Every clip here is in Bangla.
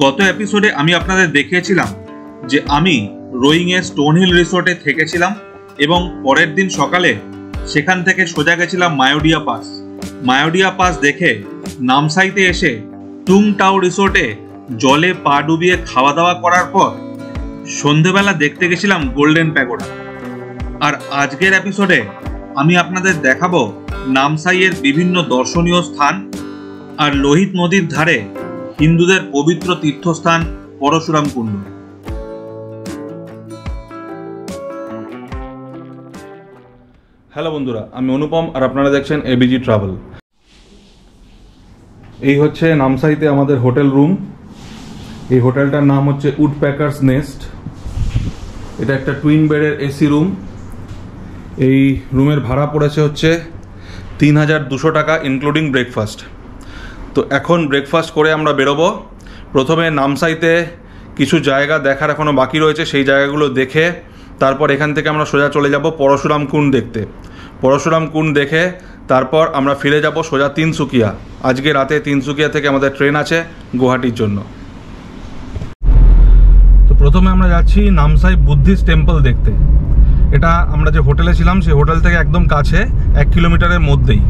গত এপিসোডে আমি আপনাদের দেখিয়েছিলাম যে আমি রোয়িংয়ে স্টোন হিল রিসোর্টে থেকেছিলাম এবং পরের দিন সকালে সেখান থেকে সোজা গেছিলাম মায়োডিয়া পাস। মায়োডিয়া পাস দেখে নামসাইতে এসে টুং টাও রিসোর্টে জলে পা ডুবিয়ে খাওয়া দাওয়া করার পর সন্ধেবেলা দেখতে গেছিলাম গোল্ডেন প্যাগোডা। আর আজকের এপিসোডে আমি আপনাদের দেখাবো নামসাইয়ের বিভিন্ন দর্শনীয় স্থান আর লোহিত নদীর ধারে হিন্দুদের পবিত্র তীর্থস্থান পরশুরাম কুণ্ড। হ্যালো বন্ধুরা, আমি অনুপম আর আপনারা দেখছেন এবিজি ট্রাভেল। এই হচ্ছে নামসাইতে আমাদের হোটেল রুম। এই হোটেলটার নাম হচ্ছে উডপ্যাকার্স নেস্ট। এটা একটা টুইন বেডের এসি রুম। এই রুমের ভাড়া পড়েছে হচ্ছে ৩,২০০ টাকা ইনক্লুডিং ব্রেকফাস্ট। তো এখন ব্রেকফাস্ট করে আমরা বেরোবো। প্রথমে নামসাইতে কিছু জায়গা দেখার এখনও বাকি রয়েছে, সেই জায়গাগুলো দেখে তারপর এখান থেকে আমরা সোজা চলে যাব পরশুরাম কুণ্ড দেখতে। পরশুরাম কুণ্ড দেখে তারপর আমরা ফিরে যাব সোজা তিনসুকিয়া। আজকে রাতে তিনসুকিয়া থেকে আমাদের ট্রেন আছে গুয়াহাটির জন্য। তো প্রথমে আমরা যাচ্ছি নামসাই বুদ্ধিস্ট টেম্পল দেখতে। এটা আমরা যে হোটেলে ছিলাম সেই হোটেল থেকে একদম কাছে, 1 কিলোমিটারের মধ্যেই।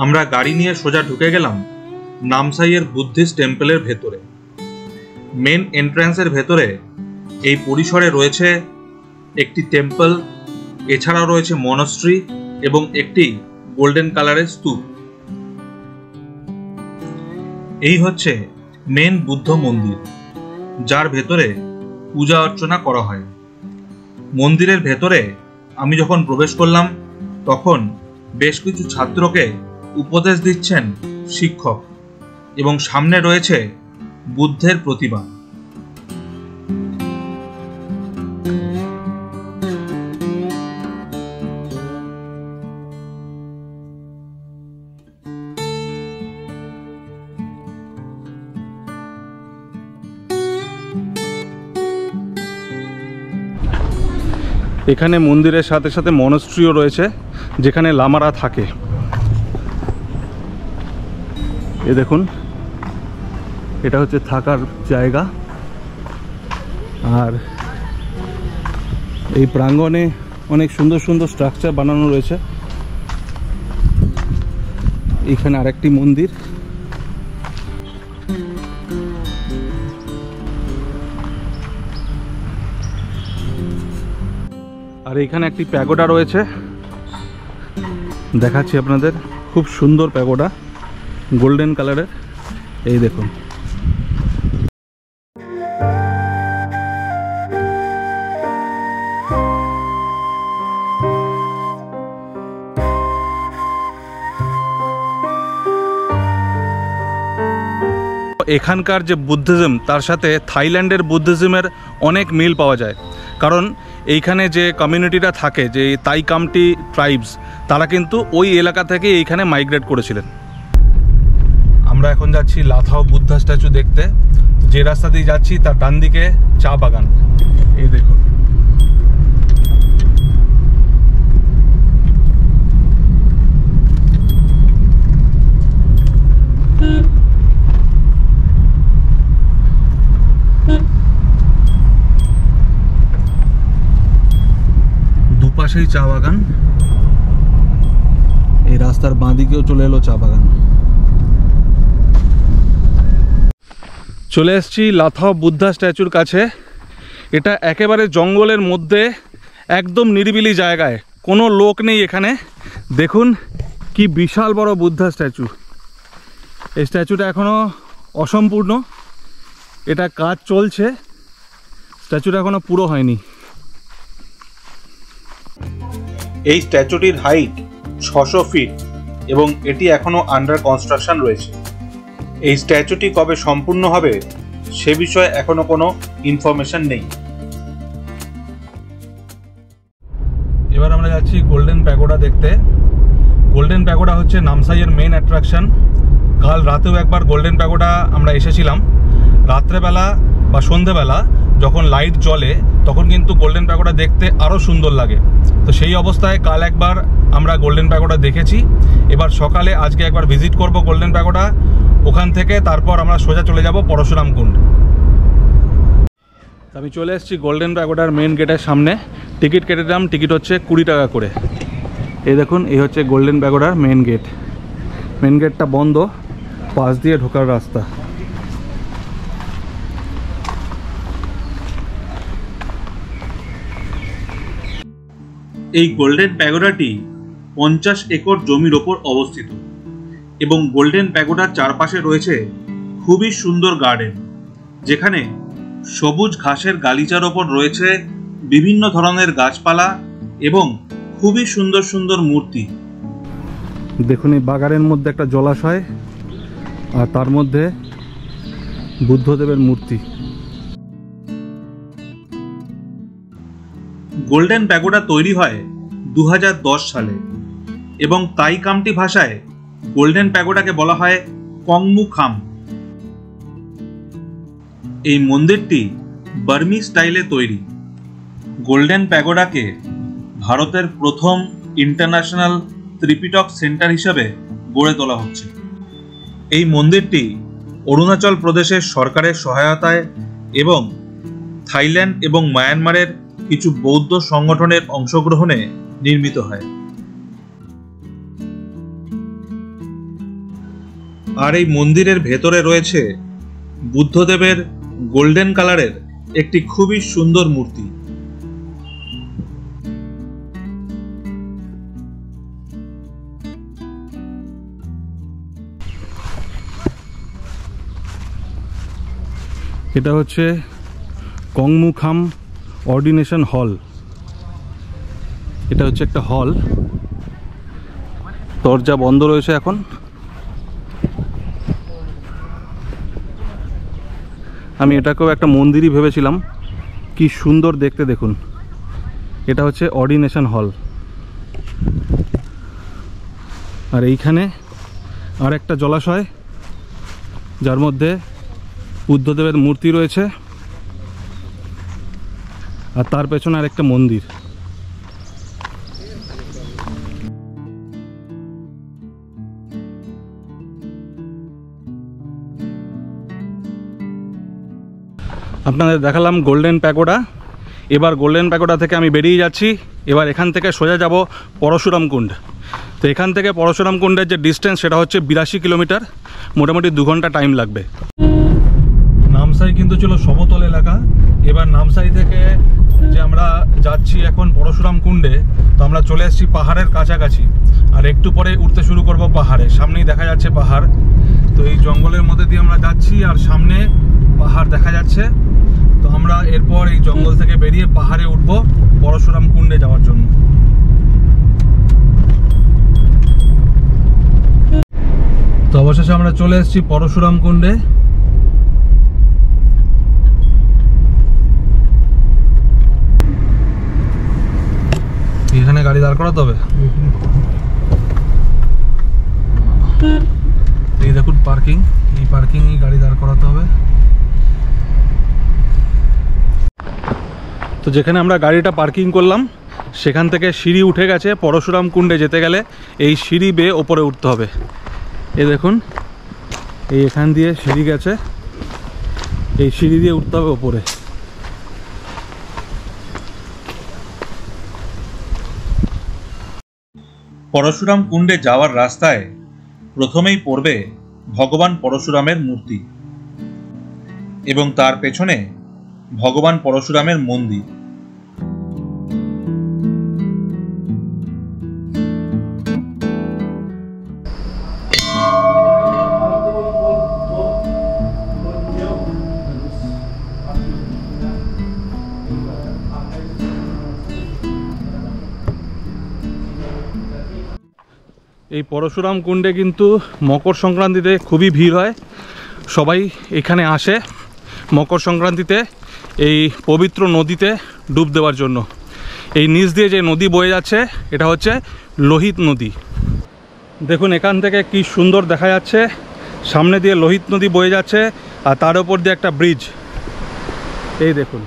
আমরা গাড়ি নিয়ে সোজা ঢুকে গেলাম নামসাইয়ের বুদ্ধিস্ট টেম্পলের ভেতরে। মেন এন্ট্রান্সের ভেতরে এই পরিসরে রয়েছে একটি টেম্পল, এছাড়াও রয়েছে মনস্ট্রি এবং একটি গোল্ডেন কালারের স্তূপ। এই হচ্ছে মেন বুদ্ধ মন্দির, যার ভেতরে পূজা অর্চনা করা হয়। মন্দিরের ভেতরে আমি যখন প্রবেশ করলাম তখন বেশ কিছু ছাত্রকে উপদেশ দিচ্ছেন শিক্ষক এবং সামনে রয়েছে বুদ্ধের প্রতিমা। এখানে মন্দিরের সাথে সাথে মনস্ট্রিও রয়েছে, যেখানে লামারা থাকে। এ দেখুন, এটা হচ্ছে থাকার জায়গা। আর এই প্রাঙ্গণে অনেক সুন্দর সুন্দর স্ট্রাকচার বানানো রয়েছে। এখানে আরেকটি মন্দির। আর এখানে একটি প্যাগোডা রয়েছে, দেখাচ্ছি আপনাদের। খুব সুন্দর প্যাগোডা, গোল্ডেন কালারের। এই দেখুন, এখানকার যে বুদ্ধিজম তার সাথে থাইল্যান্ডের বুদ্ধিজমের অনেক মিল পাওয়া যায়। কারণ এইখানে যে কমিউনিটিটা থাকে, যে তাই কামটি ট্রাইবস, তারা কিন্তু ওই এলাকা থেকে এইখানে মাইগ্রেট করেছিলেন। আমরা এখন যাচ্ছি লাথাও বুদ্ধা স্ট্যাচু দেখতে। যে রাস্তা দিয়ে যাচ্ছি তার ডান দিকে চা বাগান। এই দেখুন, দুপাশেই চা বাগান। এই রাস্তার বাঁ দিকেও চলে এলো চা বাগান। চলে এসেছি লাথাও বুদ্ধা স্ট্যাচুর কাছে। এটা একেবারে জঙ্গলের মধ্যে, একদম নিরিবিলি জায়গায়, কোনো লোক নেই এখানে। দেখুন কি বিশাল বড় বুদ্ধা স্ট্যাচু। এই স্ট্যাচুটা এখনও অসম্পূর্ণ, এটা কাজ চলছে, স্ট্যাচুটা এখনও পুরো হয়নি। এই স্ট্যাচুটির হাইট 600 ফিট এবং এটি এখনো আন্ডার কনস্ট্রাকশন রয়েছে। এই স্ট্যাচুটি কবে সম্পূর্ণ হবে সে বিষয়ে এখনো কোনো ইনফরমেশন নেই। এবার আমরা যাচ্ছি গোল্ডেন প্যাগোডা দেখতে। গোল্ডেন প্যাগোডা হচ্ছে নামসাইয়ের মেন অ্যাট্রাকশন। কাল রাতেও একবার গোল্ডেন প্যাগোডা আমরা এসেছিলাম। রাত্রেবেলা বা সন্ধেবেলা যখন লাইট জ্বলে তখন কিন্তু গোল্ডেন প্যাগোডা দেখতে আরও সুন্দর লাগে। তো সেই অবস্থায় কাল একবার আমরা গোল্ডেন প্যাগোডা দেখেছি, এবার সকালে আজকে একবার ভিজিট করব গোল্ডেন প্যাগোডা, ওখান থেকে তারপর আমরা সোজা চলে যাব পরশুরাম কুণ্ড। আমি চলে এসেছি গোল্ডেন প্যাগোডার মেন গেটের সামনে। টিকিট কেটে দিলাম, টিকিট হচ্ছে 20 টাকা করে। এই দেখুন, এই হচ্ছে গোল্ডেন প্যাগোডার মেন গেট। মেন গেটটা বন্ধ, পাশ দিয়ে ঢোকার রাস্তা। এই গোল্ডেন প্যাগোডাটি 50 একর জমির ওপর অবস্থিত এবং গোল্ডেন প্যাগোডার চারপাশে রয়েছে খুবই সুন্দর গার্ডেন, যেখানে সবুজ ঘাসের গালিচার ওপর রয়েছে বিভিন্ন ধরনের গাছপালা এবং খুবই সুন্দর সুন্দর মূর্তি। দেখুন, এই বাগানের মধ্যে একটা জলাশয় আর তার মধ্যে বুদ্ধদেবের মূর্তি। গোল্ডেন প্যাগোডা তৈরি হয় 2010 সালে এবং তাই কামটি ভাষায় গোল্ডেন প্যাগোডাকে বলা হয় কংমু খাম। এই মন্দিরটি বার্মি স্টাইলে তৈরি। গোল্ডেন প্যাগোডাকে ভারতের প্রথম ইন্টারন্যাশনাল ত্রিপিটক সেন্টার হিসেবে গড়ে তোলা হচ্ছে। এই মন্দিরটি অরুণাচল প্রদেশের সরকারের সহায়তায় এবং থাইল্যান্ড এবং মায়ানমারের কিছু বৌদ্ধ সংগঠনের অংশগ্রহণে নির্মিত হয়। আর এই মন্দিরের ভেতরে রয়েছে বুদ্ধদেবের গোল্ডেন কালারের একটি খুবই সুন্দর মূর্তি। এটা হচ্ছে কংমু খাম অর্ডিনেশন হল। এটা হচ্ছে একটা হল, দরজা বন্ধ রয়েছে এখন। আমি এটাকেও একটা মন্দিরই ভেবেছিলাম, কি সুন্দর দেখতে দেখুন। এটা হচ্ছে অর্ডিনেশন হল। আর এইখানে আর একটা জলাশয়, যার মধ্যে বুদ্ধদেবের মূর্তি রয়েছে, আর তার পেছনে আরেকটা মন্দির। আপনাদের দেখালাম গোল্ডেন প্যাগোডা। এবার গোল্ডেন প্যাগোডা থেকে আমি বেরিয়ে যাচ্ছি। এবার এখান থেকে সোজা যাব পরশুরাম কুণ্ড। তো এখান থেকে পরশুরাম কুণ্ডের যে ডিস্টেন্স সেটা হচ্ছে 82 কিলোমিটার, মোটামুটি 2 ঘন্টা টাইম লাগবে। নামসাই কিন্তু ছিল সমতল এলাকা। এবার নামসাই থেকে যে আমরা যাচ্ছি এখন পরশুরাম কুণ্ডে, তো আমরা চলে এসেছি পাহাড়ের কাছাকাছি। আর একটু পরে উঠতে শুরু করব পাহাড়ে। সামনেই দেখা যাচ্ছে পাহাড়। তো এই জঙ্গলের মধ্যে দিয়ে আমরা যাচ্ছি আর সামনে পাহাড় দেখা যাচ্ছে। তো আমরা এরপর এই জঙ্গল থেকে বেরিয়ে পাহাড়ে উঠবো পরশুরাম কুণ্ডে যাওয়ার জন্য। তো অবশেষে আমরা চলে এসেছি পরশুরাম কুণ্ডে। এখানে গাড়ি দাঁড় করাতে হবে। এই দেখুন পার্কিং, এই পার্কিং গাড়ি দাঁড় করাতে হবে। তো যেখানে আমরা গাড়িটা পার্কিং করলাম সেখান থেকে সিঁড়ি উঠে গেছে। পরশুরাম কুণ্ডে যেতে গেলে এই সিঁড়ি বেয়ে ওপরে উঠতে হবে। এই দেখুন, এই এখান দিয়ে সিঁড়ি গেছে, এই সিঁড়ি দিয়ে উঠতে হবে ওপরে। পরশুরাম কুণ্ডে যাওয়ার রাস্তায় প্রথমেই পড়বে ভগবান পরশুরামের মূর্তি এবং তার পেছনে ভগবান পরশুরামের মন্দির। এই পরশুরাম কুণ্ডে কিন্তু মকর সংক্রান্তিতে খুবই ভিড় হয়। সবাই এখানে আসে মকর সংক্রান্তিতে এই পবিত্র নদীতে ডুব দেওয়ার জন্য। এই নিচ দিয়ে যে নদী বয়ে যাচ্ছে এটা হচ্ছে লোহিত নদী। দেখুন এখান থেকে কি সুন্দর দেখা যাচ্ছে, সামনে দিয়ে লোহিত নদী বয়ে যাচ্ছে আর তার উপর দিয়ে একটা ব্রিজ। এই দেখুন।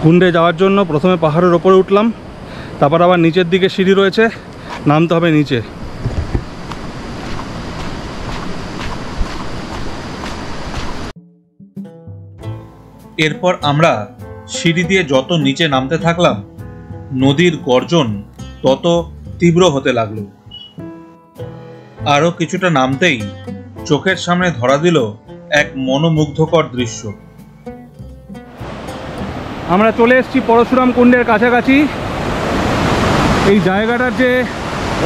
কুণ্ডে যাওয়ার জন্য প্রথমে পাহাড়ের ওপরে উঠলাম, তারপর আবার নিচের দিকে সিঁড়ি রয়েছে, নামতে হবে নিচে। এরপর আমরা সিঁড়ি দিয়ে যত নিচে নামতে থাকলাম, নদীর গর্জন তত তীব্র হতে লাগলো। আরো কিছুটা নামতেই চোখের সামনে ধরা দিল এক মনোমুগ্ধকর দৃশ্য। আমরা চলে এসেছি পরশুরাম কুণ্ডের কাছাকাছি। এই জায়গাটার যে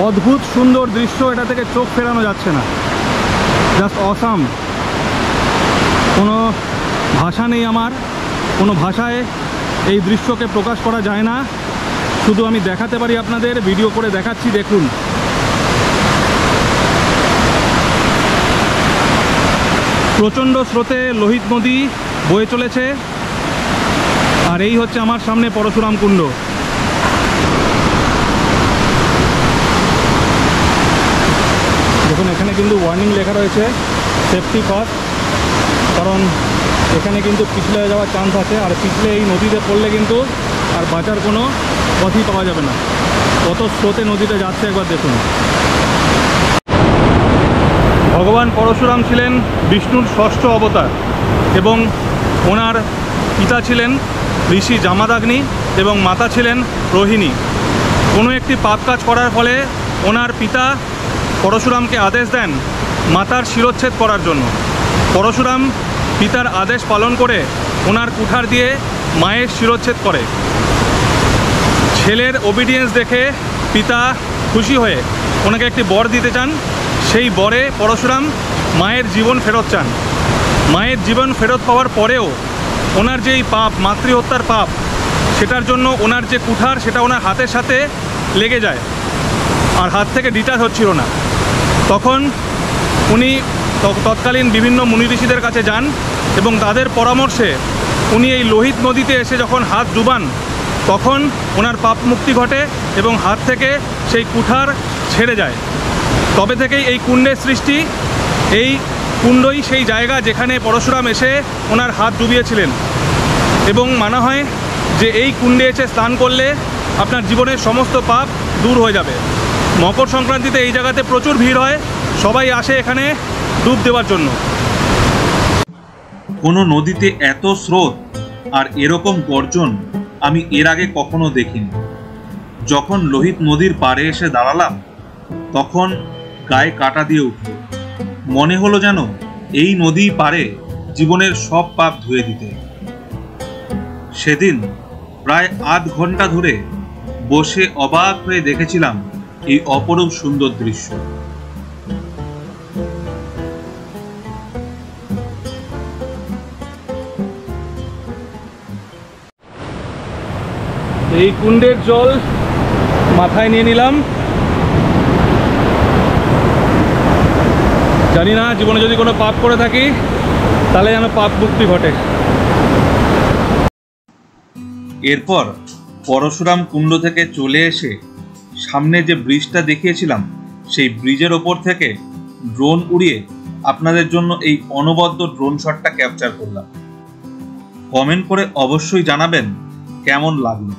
অদ্ভুত সুন্দর দৃশ্য, এটা থেকে চোখ ফেরানো যাচ্ছে না। Just awesome. কোনো ভাষা নেই আমার, কোনো ভাষায় এই দৃশ্যকে প্রকাশ করা যায় না। শুধু আমি দেখাতে পারি আপনাদের, ভিডিও করে দেখাচ্ছি, দেখুন। প্রচণ্ড স্রোতে লোহিত নদী বয়ে চলেছে, আর এই হচ্ছে আমার সামনে পরশুরাম কুণ্ড। দেখুন, এখানে কিন্তু ওয়ার্নিং লেখা রয়েছে, সেফটি ফার্স্ট, কারণ এখানে কিন্তু পিছলে যাওয়ার চান্স আছে, আর পিছলে এই নদীতে পড়লে কিন্তু আর বাঁচার কোনো পথই পাওয়া যাবে না। কত স্রোতে নদীতে যাচ্ছে একবার দেখুন। ভগবান পরশুরাম ছিলেন বিষ্ণুর ষষ্ঠ অবতার, এবং ওনার পিতা ছিলেন ঋষি জামাদাগ্নি এবং মাতা ছিলেন রোহিণী। কোনো একটি পাপ কাজ করার ফলে ওনার পিতা পরশুরামকে আদেশ দেন মাতার শিরচ্ছেদ করার জন্য। পরশুরাম পিতার আদেশ পালন করে ওনার কুঠার দিয়ে মায়ের শিরচ্ছেদ করে। ছেলের ওবিডিয়েন্স দেখে পিতা খুশি হয়ে ওনাকে একটি বর দিতে চান। সেই বরে পরশুরাম মায়ের জীবন ফেরত চান। মায়ের জীবন ফেরত পাওয়ার পরেও ওনার যেই পাপ, মাতৃহত্যার পাপ, সেটার জন্য ওনার যে কুঠার সেটা ওনার হাতের সাথে লেগে যায়, আর হাত থেকে ডিটাচ হচ্ছিল না। তখন উনি তৎকালীন বিভিন্ন মুনি ঋষিদের কাছে যান, এবং তাদের পরামর্শে উনি এই লোহিত নদীতে এসে যখন হাত ডুবান, তখন ওনার পাপ মুক্তি ঘটে এবং হাত থেকে সেই কুঠার ছেড়ে যায়। তবে থেকেই এই কুণ্ডের সৃষ্টি। এই কুণ্ডই সেই জায়গা যেখানে পরশুরাম এসে ওনার হাত ডুবিয়েছিলেন, এবং মানা হয় যে এই কুণ্ডে এসে স্নান করলে আপনার জীবনের সমস্ত পাপ দূর হয়ে যাবে। মকর সংক্রান্তিতে এই জায়গাতে প্রচুর ভিড় হয়, সবাই আসে এখানে ডুব দেওয়ার জন্য। কোনো নদীতে এত স্রোত আর এরকম গর্জন আমি এর আগে কখনো দেখিনি। যখন লোহিত নদীর পাড়ে এসে দাঁড়ালাম, তখন গায়ে কাঁটা দিয়ে উঠল। মনে হলো যেন এই নদী পাড়ে জীবনের সব পাপ ধুয়ে দিতে। সেদিন প্রায় আধ ঘন্টা ধরে বসে অবাক হয়ে দেখেছিলাম এই অপরূপ সুন্দর দৃশ্য। এই কুণ্ডের জল মাথায় নিয়ে নিলাম। জানি না জীবনে যদি কোনো পাপ করে থাকি তাহলে যেন পাপ মুক্তি ঘটে। এরপর পরশুরাম কুণ্ড থেকে চলে এসে সামনে যে ব্রিজটা দেখিয়েছিলাম, সেই ব্রিজের ওপর থেকে ড্রোন উড়িয়ে আপনাদের জন্য এই অনবদ্য ড্রোন শটটা ক্যাপচার করলাম। কমেন্ট করে অবশ্যই জানাবেন কেমন লাগলো।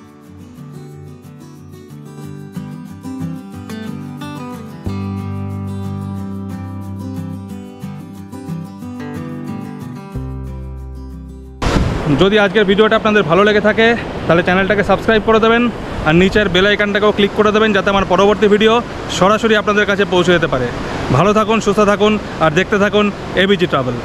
যদি আজকের ভিডিওটা আপনাদের ভালো লেগে থাকে তাহলে চ্যানেলটাকে সাবস্ক্রাইব করে দেবেন, আর নিচের বেল আইকনটাকেও ক্লিক করে দেবেন, যাতে আমার পরবর্তী ভিডিও সরাসরি আপনাদের কাছে পৌঁছে যেতে পারে। ভালো থাকুন, সুস্থ থাকুন, আর দেখতে থাকুন এবিজি ট্রাভেল।